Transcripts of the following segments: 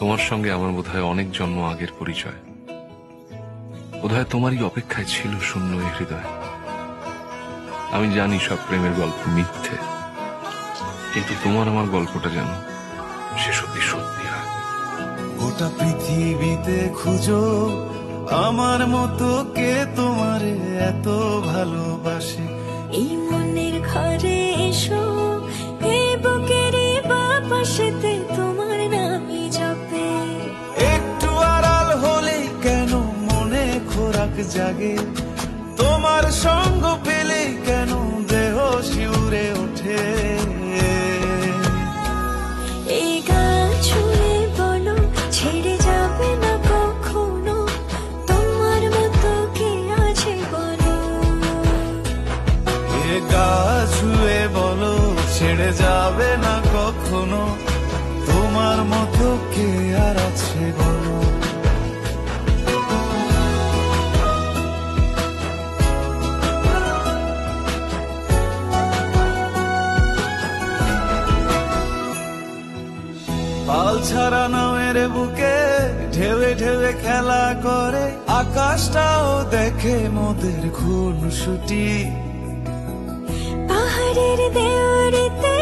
তোমার সঙ্গে আমার বোধহয় অনেক জন্ম আগের পরিচয়। বোধহয় তোমারই অপেক্ষায় ছিল শূন্য এই হৃদয়। আমি জানি সব প্রেমের গল্প মিথ্যে, কিন্তু তোমার আমার গল্পটা যেন সে সত্যি সত্যি হয়। গোটা পৃথিবীতে খুঁজো আমার মতো কে তোমারে এত ভালোবাসে। এই মনের ঘরে এসো, এই বুকের বাপাশেতে তোমার নামই জপে। একটু আড়াল হলেই কেন মনে খোরাক জাগে, তোমার সঙ্গ পেলেই কেন দেহ শিউরে ওঠে। এই গান ছুঁয়ে বলো ছেড়ে যাবে না কখনো, তোমার মতো কে আছে বলো। এ গা ছুঁয়ে বলো ছেড়ে যাবে না কখনো, তোমার মতো কে আর আছে বলো। পাল ছাড়া নামের বুকে ঢেউে ঢেউে খেলা করে, আকাশটাও দেখে মোদের খুনসুটি। পাহাড়ের দেওয়ারিতে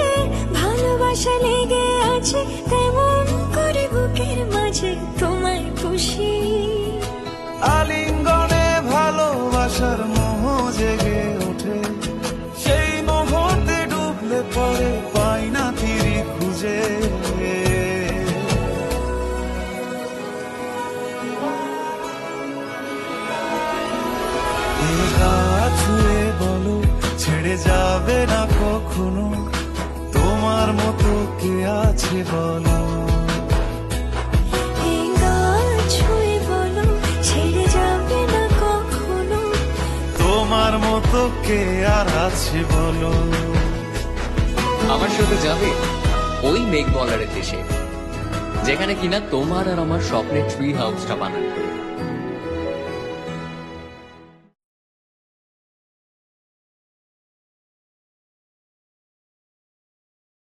ভালোবাসা লেগে আছে, তেমন করে বুকের মাঝে তোমায় খুশি। আলিঙ্গনে ভালোবাসার মোহ জেগে ওঠে, সেই মোহতে ডুবলে পরে পাই না তীরে খুঁজে। এ গা ছুঁয়ে বলো ছেড়ে যাবে না কখনো, তোমার মতো কে আছে বলো। এই গান ছুঁয়ে বলো ছেড়ে যাবে না কখনো, তোমার মতো কে আর আছে বলো। আমার সাথে যাবে ওই মেঘ বলারের দেশে, যেখানে কিনা তোমার আর আমার স্বপ্নের ট্রি হাউসটা বানানো।